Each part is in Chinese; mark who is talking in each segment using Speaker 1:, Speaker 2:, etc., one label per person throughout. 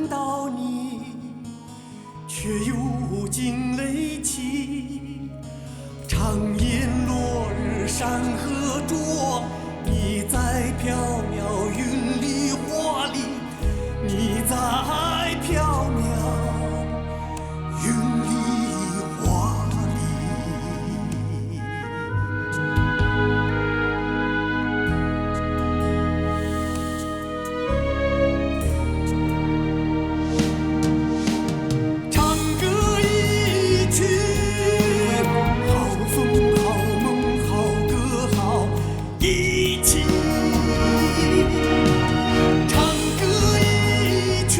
Speaker 1: 到你，却又惊雷起。长夜落日山河灼，你在缥缈云里花里，你在缥缈云里花里。唱歌一曲，好风好梦好歌好一起。唱歌一曲，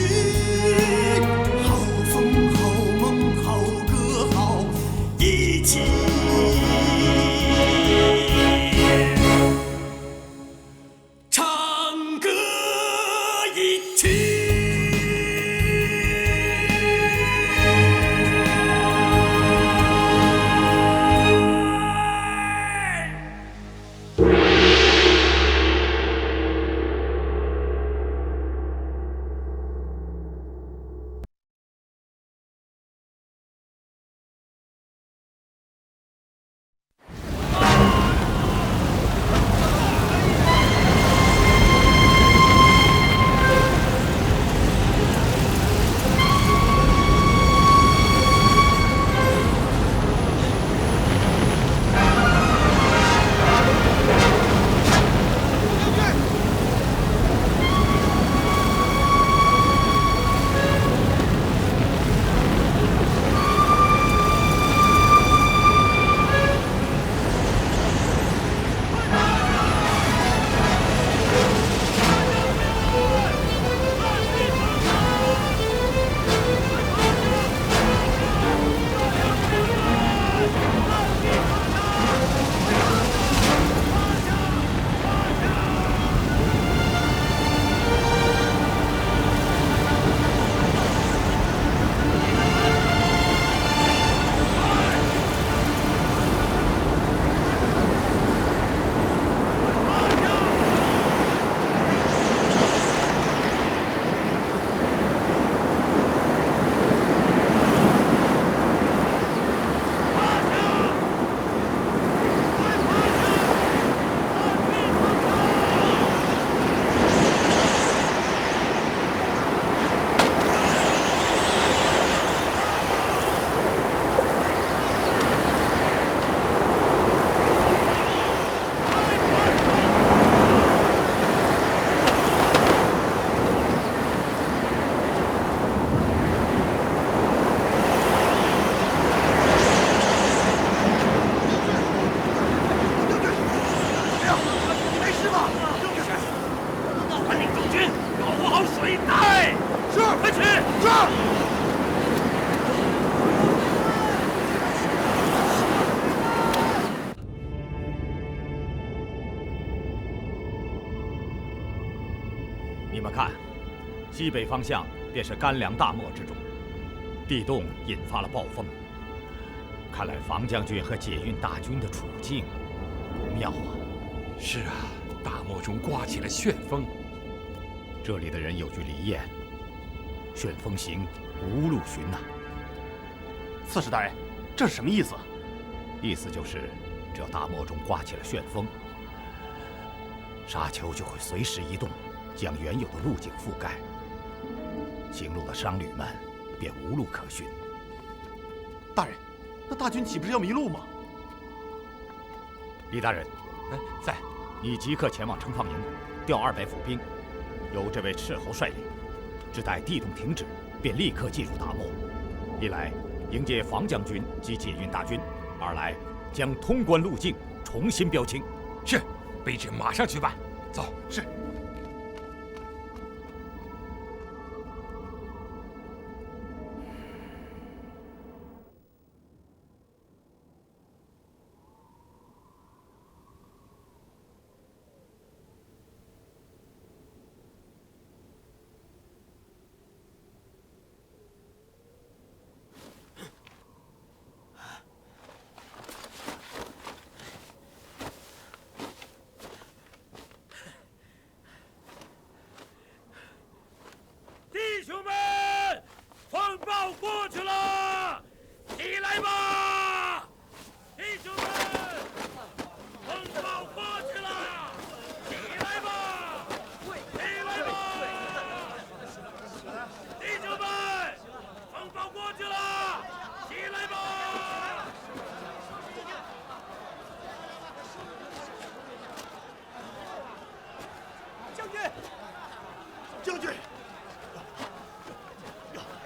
Speaker 1: 好风好梦好歌好一起。唱歌一曲。
Speaker 2: 你们看，西北方向便是甘凉大漠之中，地动引发了暴风。看来房将军和解运大军的处境不妙啊！
Speaker 3: 是啊，大漠中刮起了旋风。
Speaker 2: 这里的人有句俚谚：“旋风行，无路寻”呐。
Speaker 4: 刺史大人，这是什么意思？
Speaker 2: 意思就是，只要大漠中刮起了旋风，沙丘就会随时移动，将原有的路径覆盖，行路的商旅们便无路可寻。
Speaker 4: 大人，那大军岂不是要迷路吗？
Speaker 2: 李大人，
Speaker 3: 在，
Speaker 2: 你即刻前往城防营，调200府兵，由这位斥候率领，只待地动停止，便立刻进入大漠。一来迎接房将军及解运大军，二来将通关路径重新标清。
Speaker 3: 是，卑职马上去办。走。
Speaker 4: 是。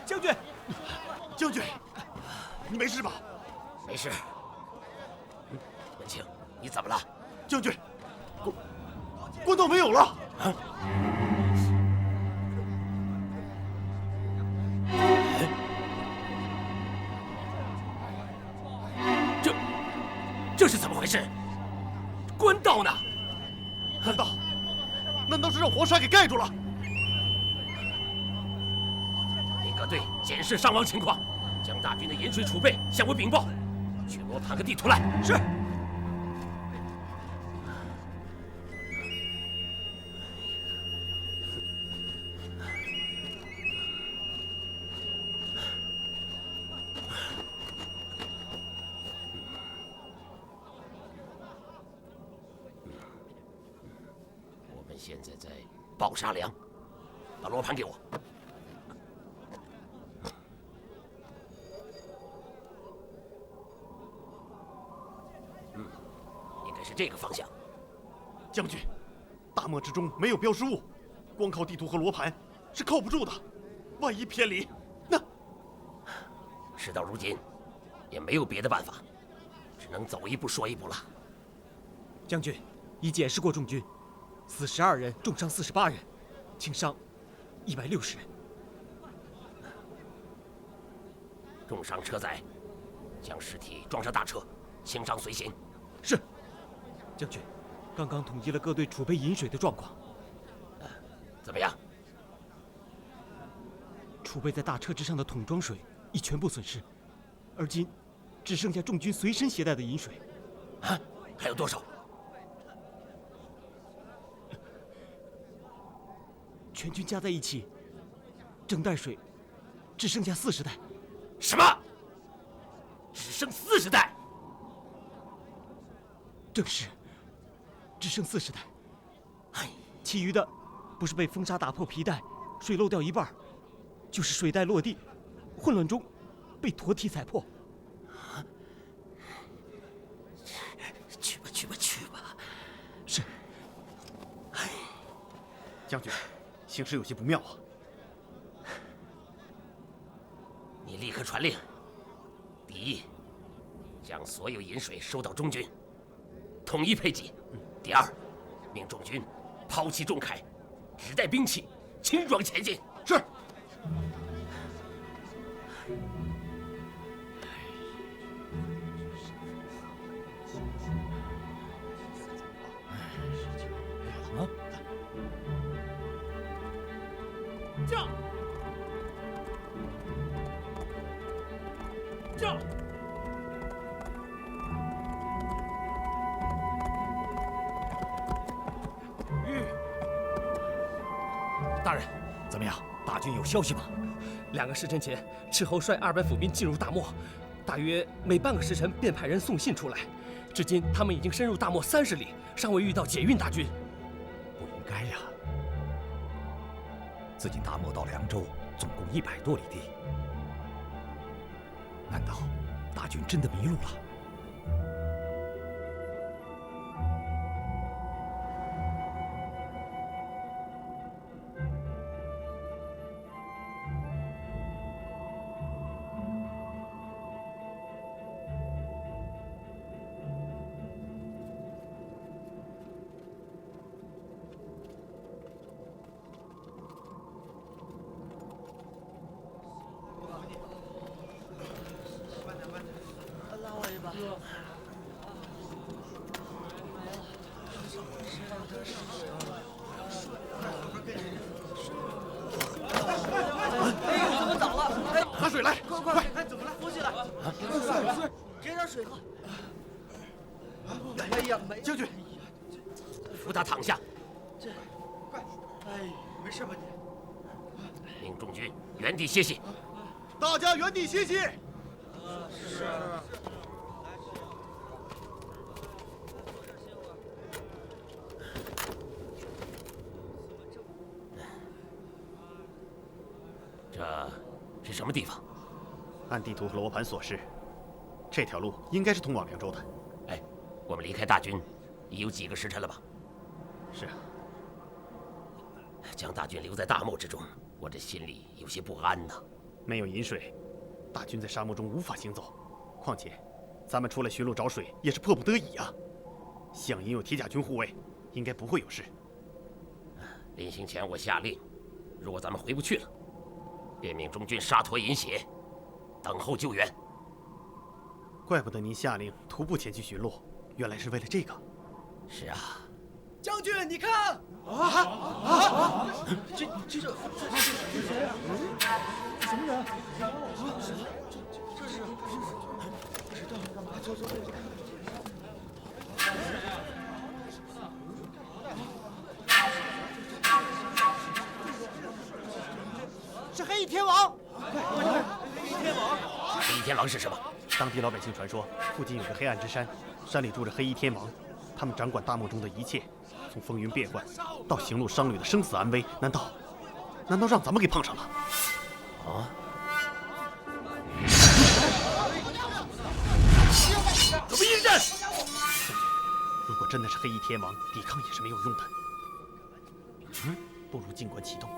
Speaker 5: 将军，
Speaker 4: 将军，你没事吧？
Speaker 6: 没事。文清，你怎么了？
Speaker 4: 将军，官道没有了。
Speaker 6: 啊？这是怎么回事？官道呢？
Speaker 4: 难道是让黄沙给盖住了？
Speaker 6: 领各队检视伤亡情况，将大军的饮水储备向我禀报。去给我盘个地图来。
Speaker 5: 是。
Speaker 6: 现在在抱沙梁，把罗盘给我。应该是这个方向。
Speaker 4: 将军，大漠之中没有标识物，光靠地图和罗盘是靠不住的。万一偏离，那……
Speaker 6: 事到如今，也没有别的办法，只能走一步说一步了。
Speaker 5: 将军，已检视过众军。死12人，重伤48人，轻伤160人。
Speaker 6: 重伤车载，将尸体装上大车，轻伤随行。
Speaker 5: 是，将军，刚刚统计了各队储备饮水的状况。
Speaker 6: 怎么样？
Speaker 5: 储备在大车之上的桶装水已全部损失，而今只剩下众军随身携带的饮水。
Speaker 6: 啊，还有多少？
Speaker 5: 全军加在一起，整袋水只剩下40袋。
Speaker 6: 什么？只剩40袋？
Speaker 5: 正是，只剩40袋。
Speaker 6: 哎，
Speaker 5: 其余的不是被风沙打破皮带，水漏掉一半，就是水袋落地，混乱中被驼蹄踩破。
Speaker 6: 去吧，去吧，去吧。
Speaker 5: 是。
Speaker 4: 哎，将军。形势有些不妙啊！
Speaker 6: 你立刻传令：第一，将所有饮水收到中军，统一配给；第二，命众军抛弃重铠，只带兵器，轻装前进。
Speaker 4: 是。
Speaker 1: 将！将！
Speaker 2: 大人，怎么样？大军有消息吗
Speaker 7: ？2个时辰前，斥候率200府兵进入大漠，大约每半个时辰便派人送信出来。至今，他们已经深入大漠30里，尚未遇到解运大军。
Speaker 2: 不应该呀！自今大漠到凉州，总共100多里地。难道大军真的迷路了？
Speaker 4: 拿水来，快！
Speaker 8: 哎，怎么了？扶起来！水，给点水喝。哎呀，没
Speaker 4: 将军，
Speaker 6: 扶他躺下。
Speaker 8: 快！哎，没事吧你？
Speaker 6: 命众军原地歇息。
Speaker 4: 大家原地歇息。
Speaker 8: 是。
Speaker 6: 这是什么地方？
Speaker 4: 按地图和罗盘所示，这条路应该是通往凉州的。
Speaker 6: 哎，我们离开大军已有几个时辰了吧？
Speaker 4: 是啊。
Speaker 6: 将大军留在大漠之中，我这心里有些不安呐。
Speaker 4: 没有饮水，大军在沙漠中无法行走。况且，咱们出来寻路找水也是迫不得已啊。项营有铁甲军护卫，应该不会有事。
Speaker 6: 临行前我下令，如果咱们回不去了，便命中军沙陀饮血，等候救援。
Speaker 4: 怪不得您下令徒步前去寻路，原来是为了这个。
Speaker 6: 是啊。
Speaker 8: 将军，你看，
Speaker 5: 这是谁呀？什么人？这是不知道干嘛？走。
Speaker 8: 是黑衣天王！
Speaker 5: 快！黑衣天王！
Speaker 6: 黑衣天王是什么？
Speaker 4: 当地老百姓传说，附近有个黑暗之山，山里住着黑衣天王，他们掌管大漠中的一切，从风云变幻到行路商旅的生死安危，难道让咱们给碰上了？
Speaker 6: 啊！准备应战！
Speaker 4: 如果真的是黑衣天王，抵抗也是没有用的。不如尽管启动。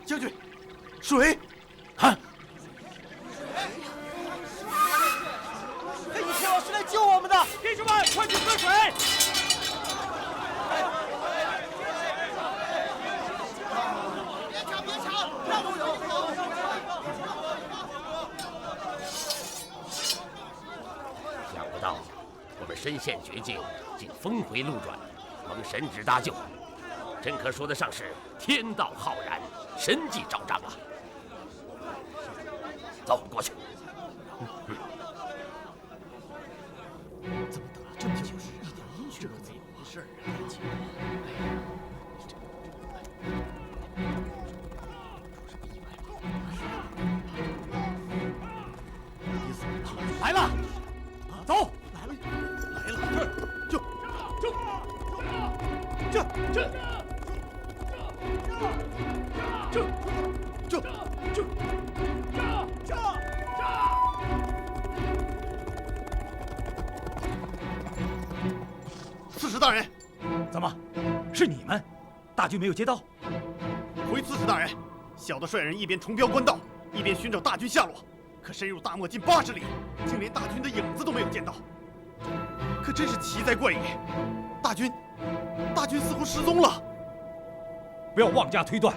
Speaker 4: 将军，水！啊！
Speaker 8: 黑衣天王是来救我们的，
Speaker 5: 弟兄们，快去喝水！
Speaker 8: 别抢，让我有。
Speaker 6: 想不到我们身陷绝境，竟峰回路转，蒙神旨搭救，真可说得上是天道浩然，神迹昭彰啊！走过去。
Speaker 4: 怎么等了这么久，一点音讯都没有？没事儿，赶紧。
Speaker 2: 来了，走！
Speaker 4: 来了！刺史大人，
Speaker 2: 怎么，是你们？大军没有接到？
Speaker 4: 回刺史大人，小的率人一边重标官道，一边寻找大军下落，可深入大漠近80里，竟连大军的影子都没有见到。可真是奇哉怪也，大军似乎失踪了。
Speaker 2: 不要妄加推断。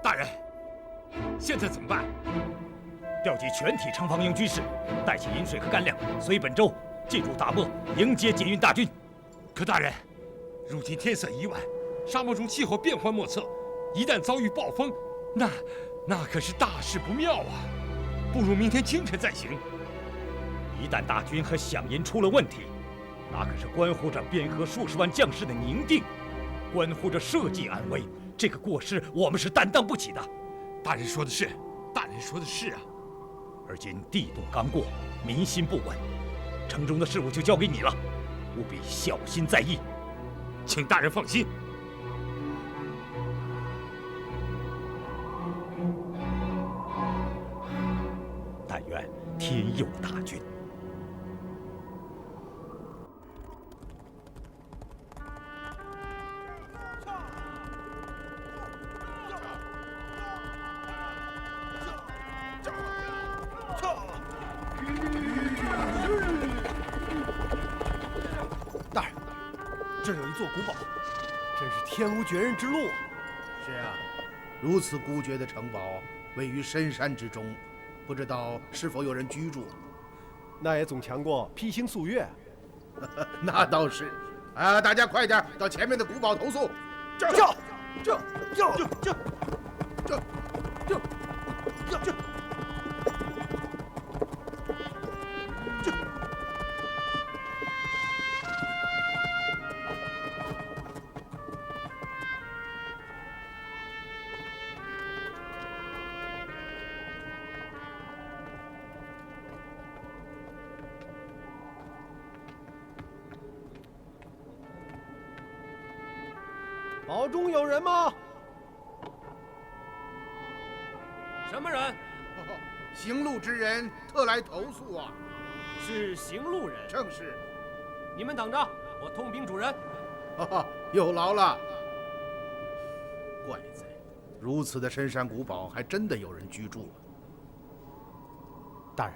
Speaker 3: 大人，现在怎么办？
Speaker 2: 调集全体城防营军士，带起饮水和干粮，随本州进入大漠，迎接解运大军。
Speaker 3: 可大人，如今天色已晚，沙漠中气候变幻莫测，一旦遭遇暴风，那可是大事不妙啊！不如明天清晨再行。
Speaker 2: 一旦大军和饷银出了问题，那可是关乎着汴河数十万将士的宁定，关乎着社稷安危。这个过失我们是担当不起的。
Speaker 3: 大人说的是，大人说的是啊。
Speaker 2: 而今地动刚过，民心不稳，城中的事务就交给你了，务必小心在意。
Speaker 3: 请大人放心。
Speaker 2: 但愿天佑大军。
Speaker 9: 大人，这儿有一座古堡，真是天无绝人之路啊！
Speaker 10: 是啊，如此孤绝的城堡位于深山之中，不知道是否有人居住。
Speaker 9: 那也总强过披星宿月。
Speaker 10: 那倒是。大家快点到前面的古堡投宿。
Speaker 9: 堡中有人吗？
Speaker 7: 什么人？
Speaker 10: 行路之人特来投宿啊！
Speaker 7: 是行路人。
Speaker 10: 正是。
Speaker 7: 你们等着，我通禀主人。
Speaker 10: 哈哈，有劳了。怪哉，如此的深山古堡，还真的有人居住啊！
Speaker 9: 大人，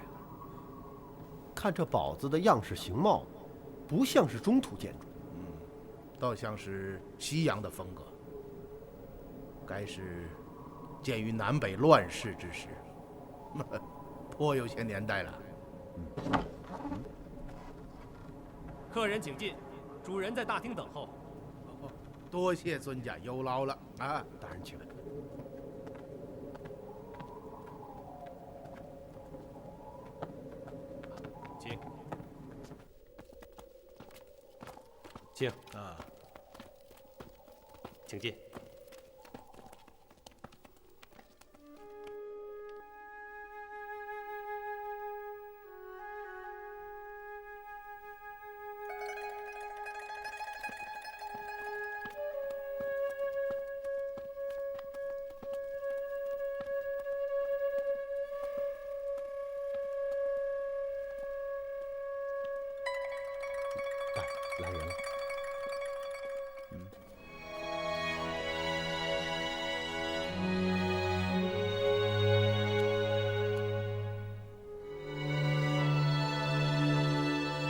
Speaker 9: 看这堡子的样式形貌，不像是中土建筑。
Speaker 10: 倒像是西洋的风格，该是建于南北乱世之时，颇有些年代了。
Speaker 7: 客人请进，主人在大厅等候。
Speaker 10: 多谢尊家，有劳了啊！
Speaker 9: 大人请。
Speaker 7: 请。
Speaker 9: 请
Speaker 10: 啊，
Speaker 7: 请进。
Speaker 9: 来人了。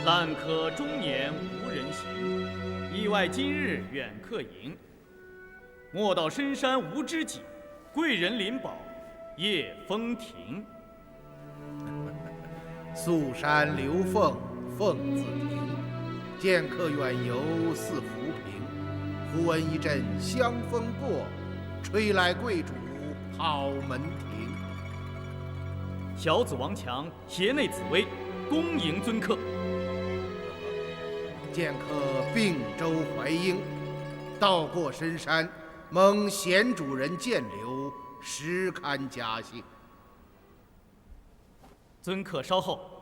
Speaker 11: 烂客终年无人行，意外今日远客迎。莫道深山无知己，贵人临宝夜风亭。
Speaker 10: 宿山流凤凤自亭，剑客远游似浮萍。忽闻一阵香风过，吹来贵主好门庭。
Speaker 11: 小子王强携内紫薇，恭迎尊客。
Speaker 10: 剑客并州淮阴，到过深山，蒙贤主人荐留，实堪嘉幸。
Speaker 11: 尊客稍后。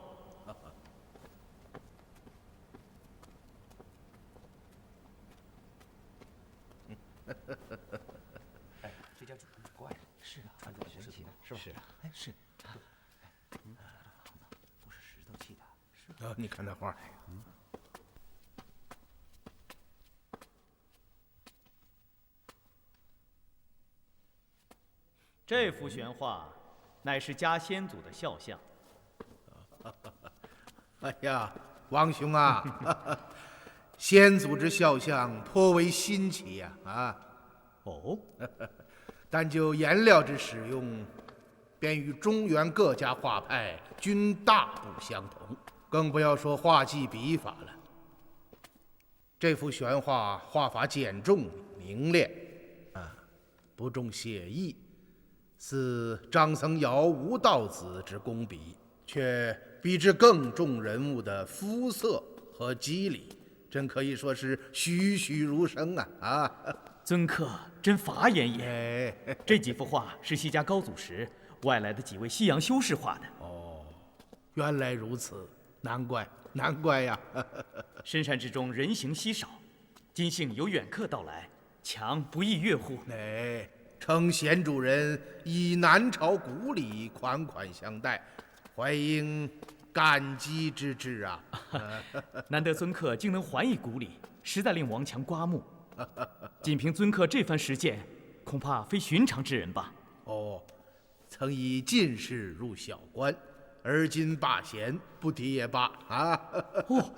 Speaker 5: 哎，这家主人怪了。是啊，穿着红色皮带，是吧？是啊，哎，是。不是石头砌的。是。
Speaker 10: 你看那画。
Speaker 11: 这幅悬画，乃是家先祖的肖像。
Speaker 10: 哎呀，王兄啊，先祖之肖像颇为新奇呀！
Speaker 11: 哦，
Speaker 10: 但就颜料之使用，便与中原各家画派均大不相同，更不要说画技笔法了。这幅悬画画法简重凝练，不重写意。似张僧繇、吴道子之工笔，却比之更重人物的肤色和肌理，真可以说是栩栩如生啊！
Speaker 11: 尊客真法眼也。这几幅画是西家高祖时外来的几位西洋修士画的。
Speaker 10: 哦，原来如此，难怪呀！
Speaker 11: 深山之中人形稀少，今幸有远客到来，强不亦乐乎？
Speaker 10: 承贤主人以南朝古礼款款相待，怀应感激之至啊！
Speaker 11: 难得尊客竟能还以古礼，实在令王强刮目。仅凭尊客这番实践，恐怕非寻常之人吧？
Speaker 10: 哦，曾以进士入小官，而今罢闲，不提也罢啊！
Speaker 11: 哦，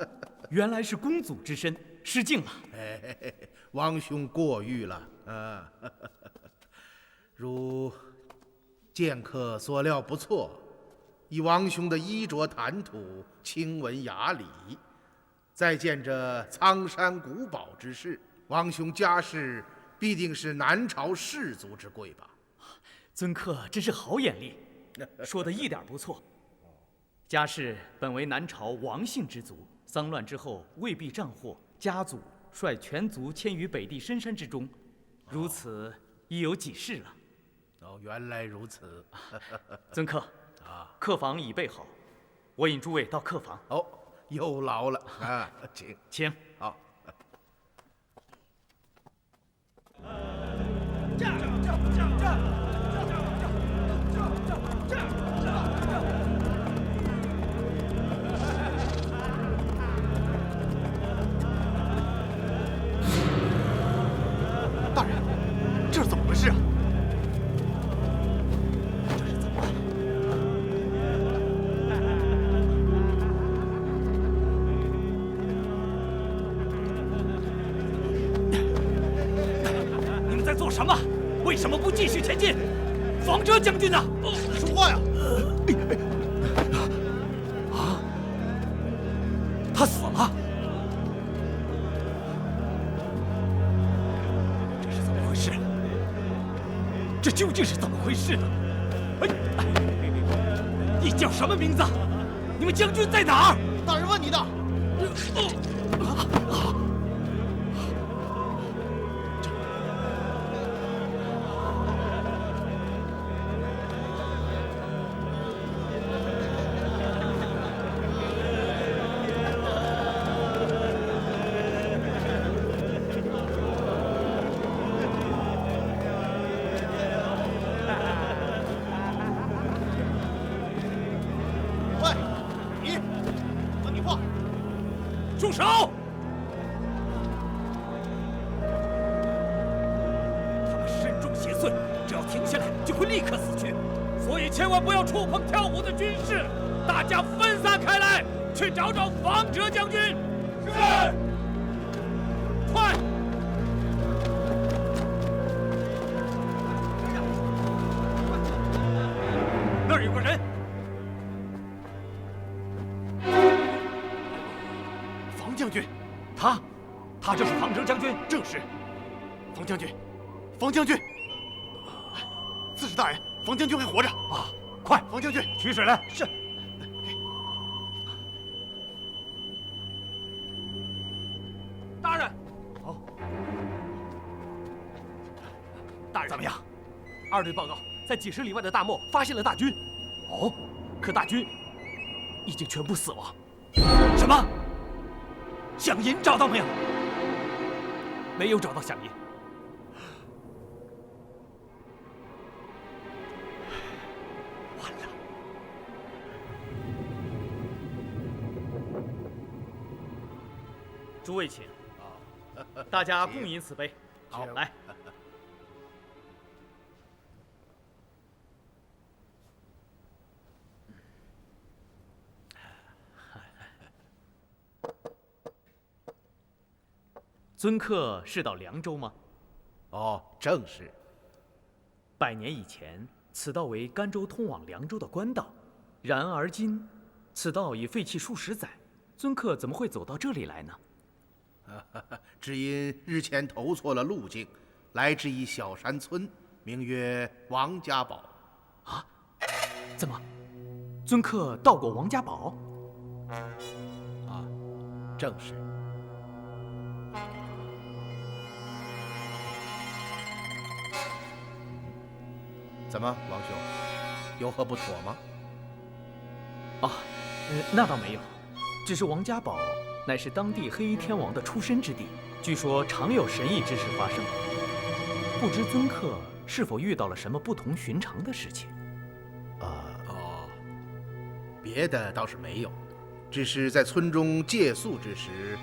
Speaker 11: 原来是公祖之身，失敬了。
Speaker 10: 王兄过誉了啊！如剑客所料不错，以王兄的衣着谈吐清文雅礼，再见这苍山古堡之势，王兄家世必定是南朝士族之贵吧？
Speaker 11: 尊客真是好眼力，说的一点不错。家世本为南朝王姓之族，丧乱之后未必战祸，家祖率全族迁于北地深山之中，如此已有几世了。
Speaker 10: 原来如此。
Speaker 11: 尊客，客房已备好，我引诸位到客房。
Speaker 10: 有劳了啊，
Speaker 11: 请。
Speaker 10: 好。
Speaker 2: 什么？为什么不继续前进？房哲将军呢？
Speaker 4: 说话呀！
Speaker 2: 啊！他死了。这是怎么回事？这究竟是怎么回事呢？你叫什么名字？你们将军在哪儿？
Speaker 4: 大人问你的。
Speaker 2: 住手！他们身中邪祟，只要停下来，就会立刻死去。所以千万不要触碰跳舞的军士，大家分散开来，去找找房哲将军。是。快！那儿有个人。
Speaker 4: 将军，
Speaker 2: 他就是房哲将军。
Speaker 4: 正是，房将军，房将军，刺史大人，房将军还活着
Speaker 2: 啊！快，
Speaker 4: 房将军，
Speaker 2: 取水来。
Speaker 4: 是。
Speaker 2: 大人，好。大人，
Speaker 7: 怎么样？二队报告，在几十里外的大漠发现了大军。哦，可大军已经全部死亡。
Speaker 2: 什么？响银找到没有？
Speaker 7: 没有找到响银。
Speaker 2: 完了！
Speaker 11: 诸位请，大家共饮此杯。好，来。尊客是到凉州吗？
Speaker 10: 哦，正是。
Speaker 11: 100年以前，此道为甘州通往凉州的官道，然而今，此道已废弃数十载，尊客怎么会走到这里来呢？
Speaker 10: 只因日前投错了路径，来至一小山村，名曰王家堡。
Speaker 11: 啊？怎么？尊客到过王家堡？
Speaker 10: 啊，正是。怎么，王兄，有何不妥吗？
Speaker 11: 啊，那倒没有，只是王家堡乃是当地黑衣天王的出身之地，据说常有神异之事发生。不知尊客是否遇到了什么不同寻常的事情？
Speaker 10: 别的倒是没有，只是在村中借宿之时，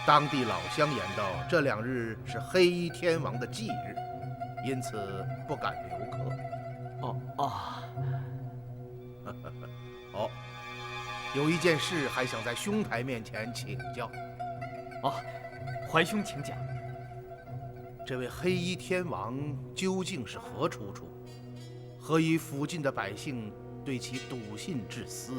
Speaker 10: 当地老乡言道，这2日是黑衣天王的忌日，因此不敢留客。哦，有一件事还想在兄台面前请教。
Speaker 11: 怀兄请讲。
Speaker 10: 这位黑衣天王究竟是何出处？何以附近的百姓对其笃信至死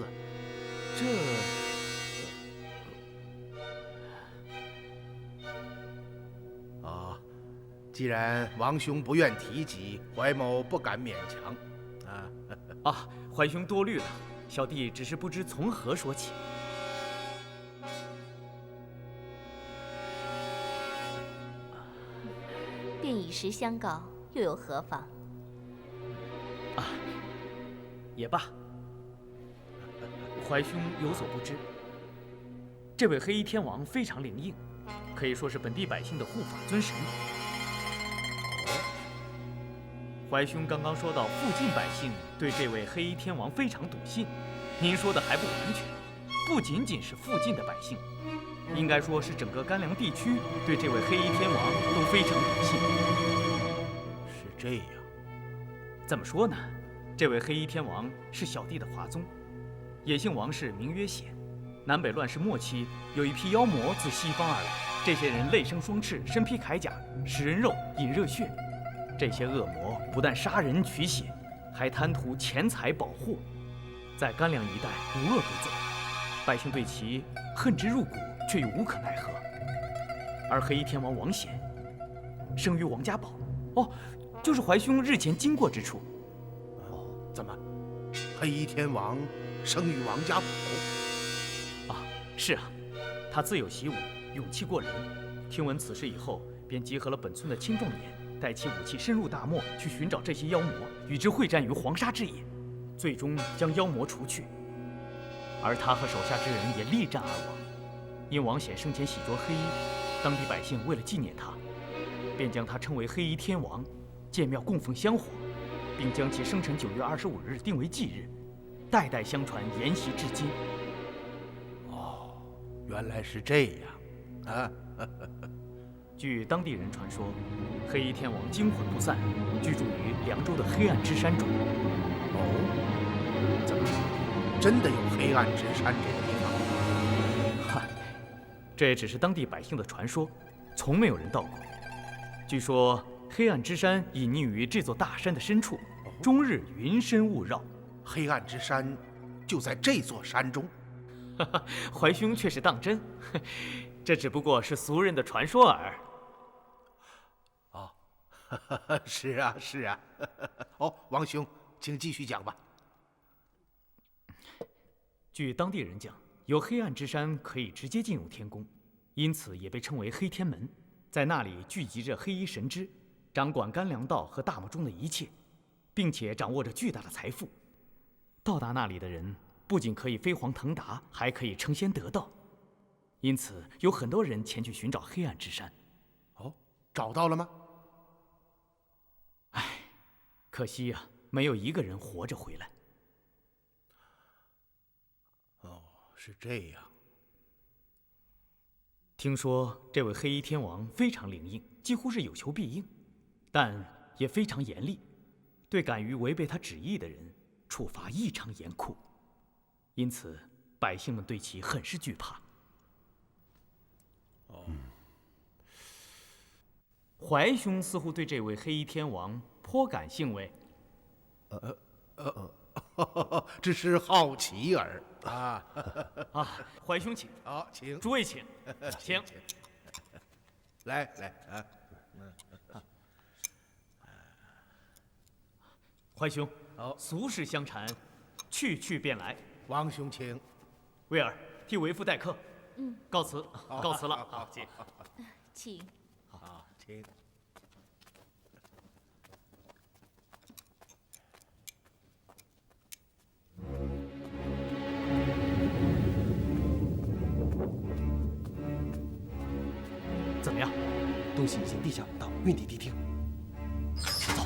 Speaker 10: 啊？既然王兄不愿提及，怀某不敢勉强。
Speaker 11: 怀兄多虑了，小弟只是不知从何说起。
Speaker 12: 便以实相告，又有何妨？
Speaker 11: 也罢。怀兄有所不知，这位黑衣天王非常灵应，可以说是本地百姓的护法尊神。怀兄刚刚说到附近百姓对这位黑衣天王非常笃信，您说的还不完全，不仅仅是附近的百姓，应该说是整个甘凉地区对这位黑衣天王都非常笃信。
Speaker 10: 是这样。
Speaker 11: 怎么说呢？这位黑衣天王是小弟的华宗，也姓王氏，名曰显。南北乱世末期，有一批妖魔自西方而来，这些人类生双翅，身披铠甲，食人肉，饮热血。这些恶魔不但杀人取血，还贪图钱财宝货，在甘凉一带无恶不作，百姓对其恨之入骨，却又无可奈何。而黑衣天王王显，生于王家堡，就是怀兄日前经过之处。
Speaker 10: 怎么，黑衣天王生于王家堡？
Speaker 11: 是啊，他自有习武，勇气过人。听闻此事以后，便集合了本村的青壮年，带其武器深入大漠，去寻找这些妖魔，与之会战于黄沙之野，最终将妖魔除去。而他和手下之人也力战而亡。因王显生前喜着黑衣，当地百姓为了纪念他，便将他称为黑衣天王，建庙供奉香火，并将其生辰9月25日定为忌日，代代相传，沿袭至今。
Speaker 10: 原来是这样啊！
Speaker 11: 据当地人传说，黑衣天王惊魂不散，居住于凉州的黑暗之山中。
Speaker 10: 怎么，真的有黑暗之山这个地方？
Speaker 11: 嗨，这也只是当地百姓的传说，从没有人到过。据说黑暗之山隐匿于这座大山的深处，终日云深雾绕。
Speaker 10: 黑暗之山就在这座山中。
Speaker 11: 怀兄却是当真，这只不过是俗人的传说耳。
Speaker 10: 是啊，是啊。王兄，请继续讲吧。
Speaker 11: 据当地人讲，由黑暗之山可以直接进入天宫，因此也被称为黑天门。在那里聚集着黑衣神祗，掌管甘凉道和大漠中的一切，并且掌握着巨大的财富。到达那里的人不仅可以飞黄腾达，还可以成仙得道。因此，有很多人前去寻找黑暗之山。
Speaker 10: 找到了吗？
Speaker 11: 可惜呀，没有一个人活着回来。
Speaker 10: 是这样。
Speaker 11: 听说这位黑衣天王非常灵应，几乎是有求必应，但也非常严厉，对敢于违背他旨意的人，处罚异常严酷。因此，百姓们对其很是惧怕。怀兄似乎对这位黑衣天王颇感兴味。
Speaker 10: 只是好奇耳。
Speaker 11: 怀兄请。
Speaker 10: 好，请。
Speaker 11: 诸位请，请。
Speaker 10: 来啊。
Speaker 11: 怀兄，俗事相缠，去去便来。
Speaker 10: 王兄请。
Speaker 11: 威尔，替为父待客。告辞，告辞了。
Speaker 10: 好，
Speaker 12: 请。
Speaker 10: 好，请。
Speaker 5: 怎么样？东西已经地下5道，运抵地厅。走。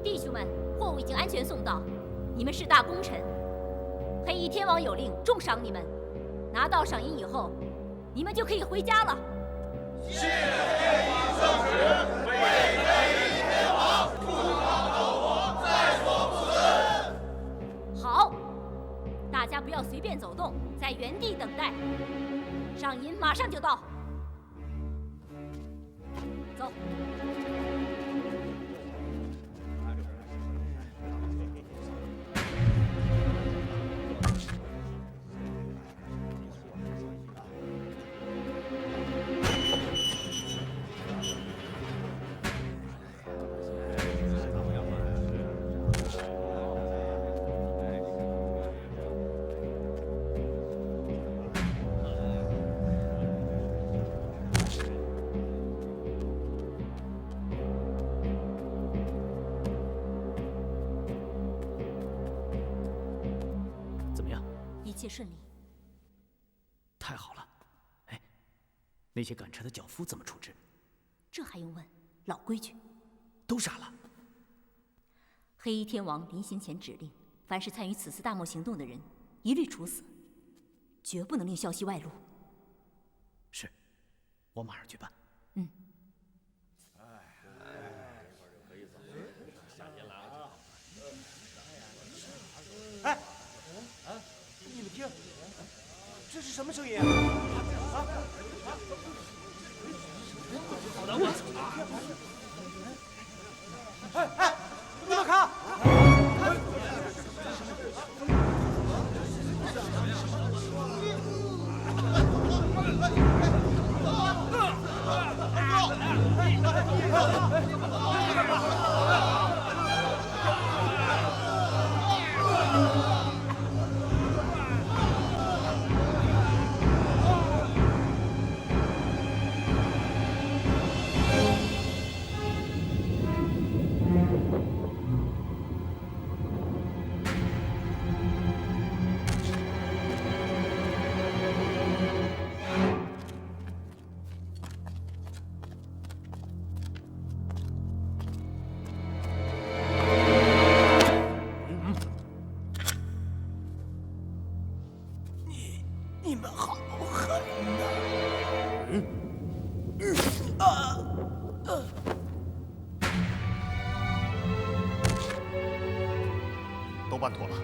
Speaker 12: 弟兄们，货物已经安全送到，你们是大功臣。黑衣天王有令重赏你们，拿到赏银以后，你们就可以回家了。
Speaker 1: 谢天王圣旨，为黑衣天王出逃斗火，在所不辞。
Speaker 12: 好，大家不要随便走动，在原地等待，赏银马上就到。走。一切顺利。
Speaker 11: 太好了！哎，那些赶车的脚夫怎么处置？
Speaker 12: 这还用问？老规矩。
Speaker 11: 都杀了。
Speaker 12: 黑衣天王临行前指令，凡是参与此次大漠行动的人，一律处死，绝不能令消息外露。
Speaker 11: 是，我马上去办。
Speaker 5: 听，这是什么声音啊？哎，你们看！
Speaker 1: 你们好狠呐！
Speaker 4: 都办妥了。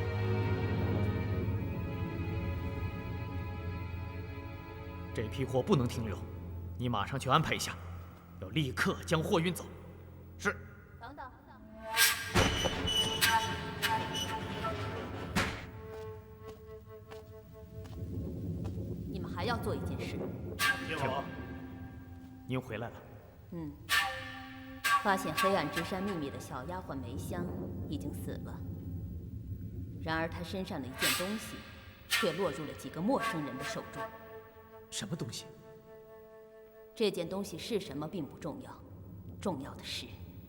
Speaker 11: 这批货不能停留，你马上去安排一下，要立刻将货运走。
Speaker 4: 是。
Speaker 12: 等等。你们还要做一件事。
Speaker 11: 天王，您回来了。
Speaker 12: 发现黑暗之山秘密的小丫鬟梅香已经死了，然而她身上的一件东西，却落入了几个陌生人的手中。
Speaker 11: 什么东西？
Speaker 12: 这件东西是什么并不重要，重要的是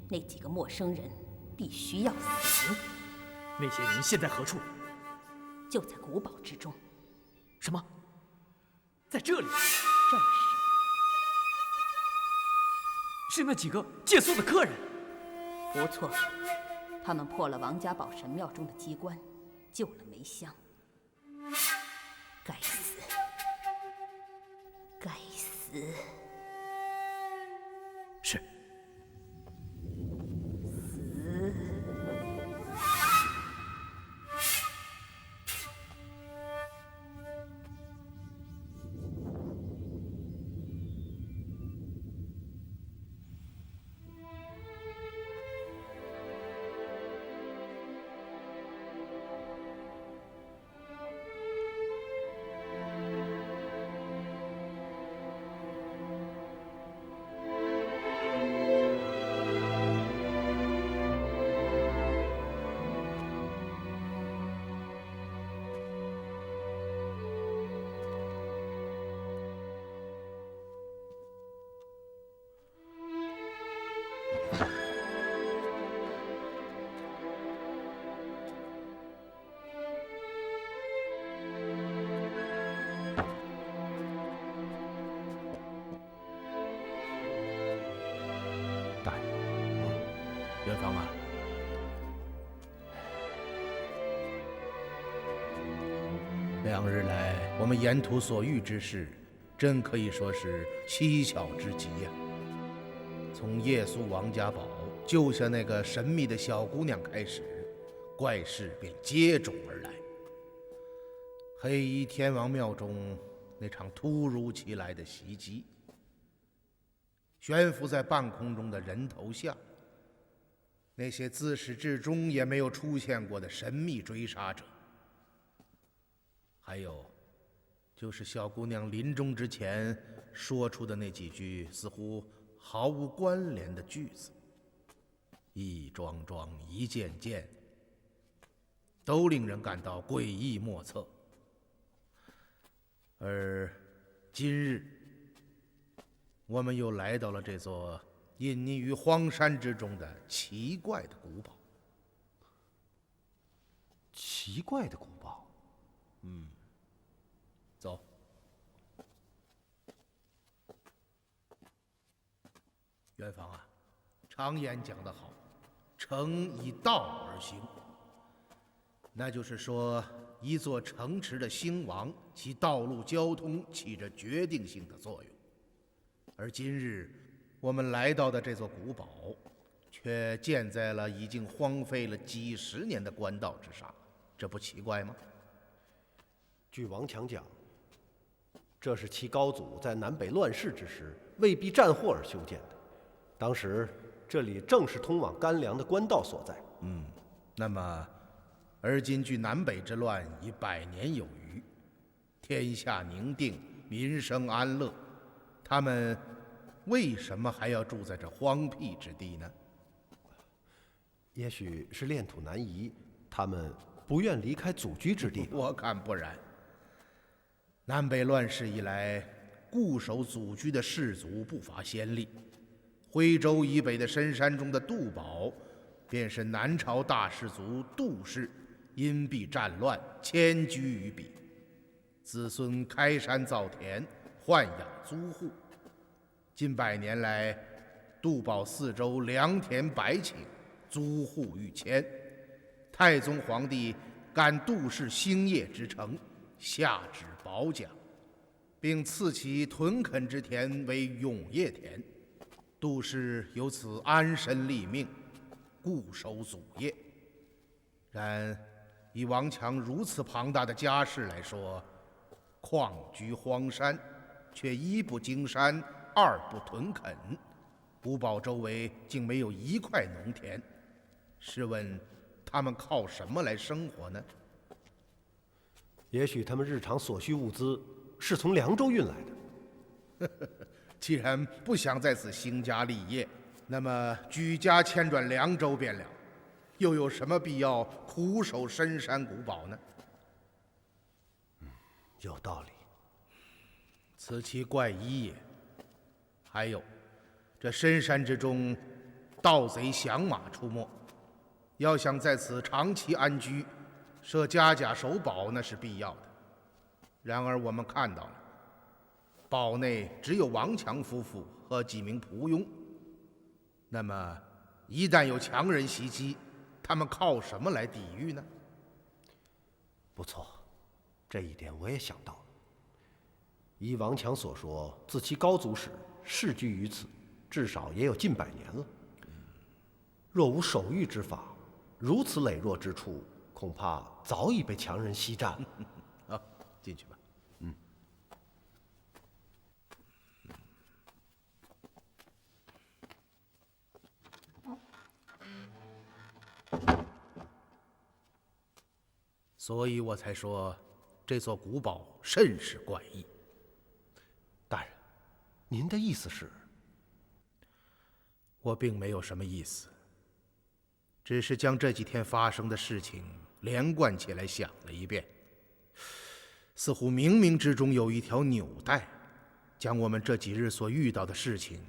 Speaker 12: 那几个陌生人必须要死。
Speaker 11: 那些人现在何处？
Speaker 12: 就在古堡之中。
Speaker 11: 什么？在这里？
Speaker 12: 正是。
Speaker 11: 是那几个借宿的客人。
Speaker 12: 不错，他们破了王家堡神庙中的机关，救了梅香。该死！该死！
Speaker 11: 是。
Speaker 12: 死！
Speaker 10: 元芳啊，2日来我们沿途所遇之事，真可以说是蹊跷之极呀。从夜宿王家堡救下那个神秘的小姑娘开始，怪事便接踵而来。黑衣天王庙中那场突如其来的袭击，悬浮在半空中的人头像，那些自始至终也没有出现过的神秘追杀者，还有就是小姑娘临终之前说出的那几句似乎毫无关联的句子，一桩桩一件件，都令人感到诡异莫测。而今日我们又来到了这座隐匿于荒山之中的奇怪的古堡。
Speaker 5: 奇怪的古堡？
Speaker 10: 走。元芳啊，常言讲得好，诚以道而行。那就是说，一座城池的兴亡，其道路交通起着决定性的作用。而今日我们来到的这座古堡，却建在了已经荒废了几十年的官道之上，这不奇怪吗？
Speaker 9: 据王强讲，这是其高祖在南北乱世之时为避战祸而修建的。当时这里正是通往甘凉的官道所在。
Speaker 10: 那么，而今距南北之乱已100年有余，天下宁定，民生安乐，他们为什么还要住在这荒僻之地呢？
Speaker 9: 也许是恋土难移，他们不愿离开祖居之地。
Speaker 10: 我看不然。南北乱世以来，固守祖居的氏族不乏先例。徽州以北的深山中的杜堡，便是南朝大氏族杜氏因避战乱迁居于彼，子孙开山造田，豢养租户。近100年来，杜堡四周良田百顷，租户逾千。太宗皇帝感杜氏兴业之诚，下旨褒奖，并赐其屯垦之田为永业田。杜氏由此安身立命，固守祖业。然以王强如此庞大的家世来说，旷居荒山，却一不经山，二不屯垦，古堡周围竟没有一块农田。试问他们靠什么来生活呢？
Speaker 9: 也许他们日常所需物资是从凉州运来的。
Speaker 10: 既然不想在此兴家立业，那么举家迁转凉州便了，又有什么必要苦守深山古堡呢？
Speaker 9: 有道理，
Speaker 10: 此其怪异也。还有，这深山之中，盗贼响马出没，要想在此长期安居，设家甲守堡那是必要的。然而我们看到了，堡内只有王强夫妇和几名仆佣。那么，一旦有强人袭击，他们靠什么来抵御呢？
Speaker 9: 不错，这一点我也想到了。依王强所说，自其高祖始世居于此，至少也有近100年了。若无守御之法，如此羸弱之处，恐怕早已被强人袭占。
Speaker 10: 好，进去吧。所以我才说，这座古堡甚是怪异。
Speaker 9: 大人，您的意思是？
Speaker 10: 我并没有什么意思，只是将这几天发生的事情连贯起来想了一遍，似乎冥冥之中有一条纽带，将我们这几日所遇到的事情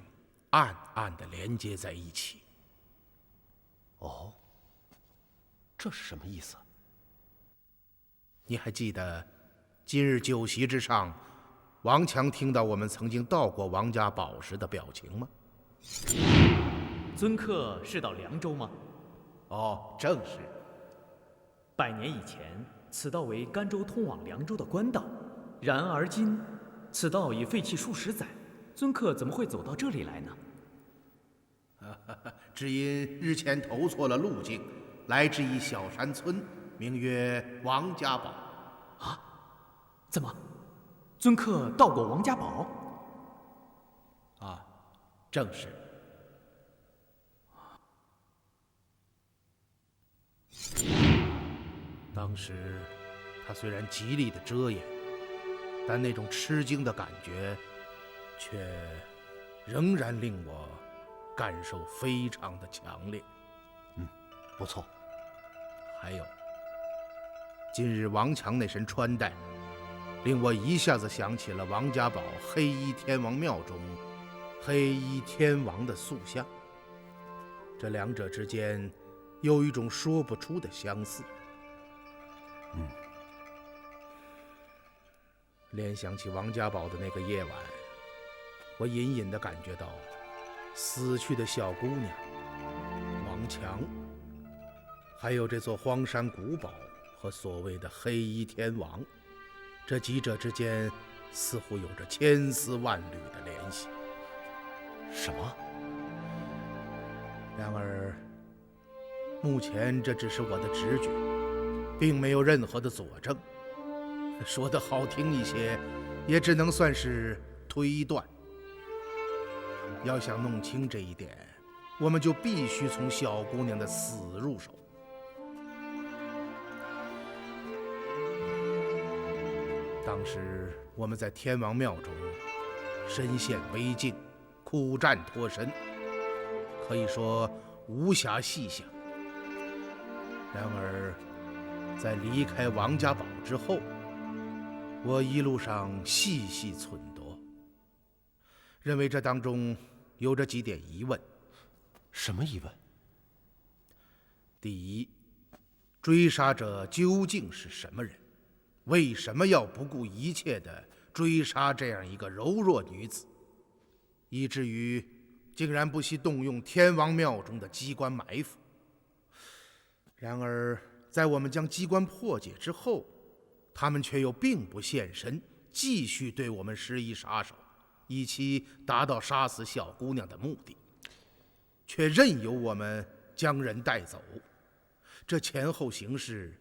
Speaker 10: 暗暗地连接在一起。
Speaker 9: 哦，这是什么意思？
Speaker 10: 你还记得今日酒席之上，王强听到我们曾经到过王家堡时的表情吗？
Speaker 11: 尊客是到凉州吗？
Speaker 10: 哦，正是。
Speaker 11: 100年以前，此道为甘州通往凉州的官道，然而今，此道已废弃数十载，尊客怎么会走到这里来呢？
Speaker 10: 只因日前投错了路径，来至一小山村，名曰王家堡。
Speaker 11: 啊？怎么？尊客到过王家堡？
Speaker 10: 啊，正是。当时他虽然极力的遮掩，但那种吃惊的感觉，却仍然令我感受非常的强烈。
Speaker 9: 不错。
Speaker 10: 还有，今日王强那身穿戴，令我一下子想起了王家堡黑衣天王庙中黑衣天王的塑像。这两者之间有一种说不出的相似。联想起王家堡的那个夜晚，我隐隐地感觉到死去的小姑娘王强，还有这座荒山古堡和所谓的黑衣天王，这几者之间似乎有着千丝万缕的联系。
Speaker 9: 什么？
Speaker 10: 然而，目前这只是我的直觉，并没有任何的佐证。说得好听一些，也只能算是推断。要想弄清这一点，我们就必须从小姑娘的死入手。当时我们在天王庙中身陷危境，苦战脱身，可以说无暇细想。然而，在离开王家堡之后，我一路上细细忖度，认为这当中有着几点疑问。
Speaker 9: 什么疑问？
Speaker 10: 第一，追杀者究竟是什么人？为什么要不顾一切地追杀这样一个柔弱女子，以至于竟然不惜动用天王庙中的机关埋伏？然而，在我们将机关破解之后，他们却又并不现身，继续对我们施以杀手，以期达到杀死小姑娘的目的，却任由我们将人带走。这前后形势，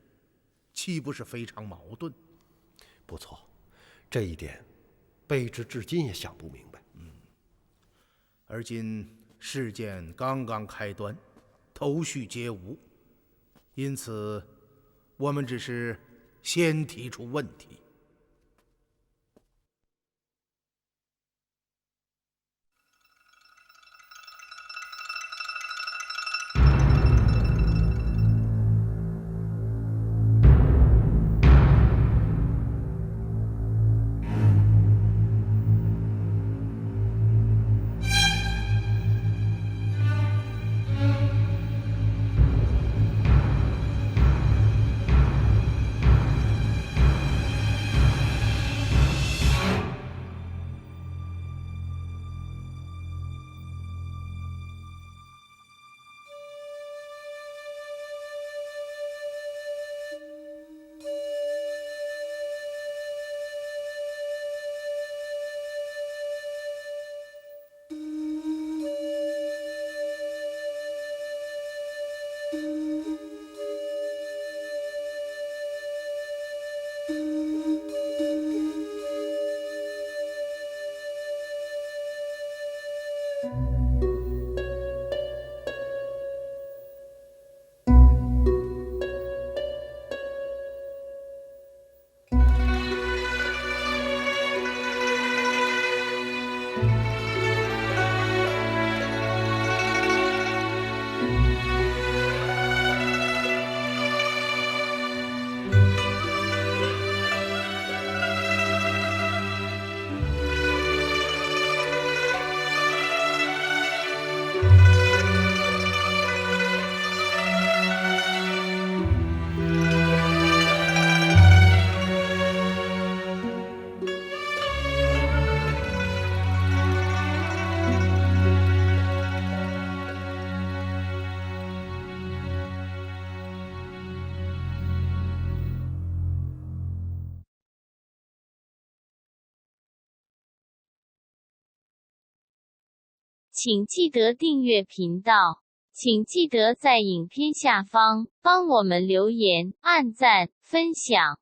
Speaker 10: 岂不是非常矛盾？
Speaker 9: 不错，这一点，卑职至今也想不明白。
Speaker 10: 而今事件刚刚开端，头绪皆无，因此，我们只是先提出问题。
Speaker 13: 请记得订阅频道，请记得在影片下方帮我们留言、按赞、分享。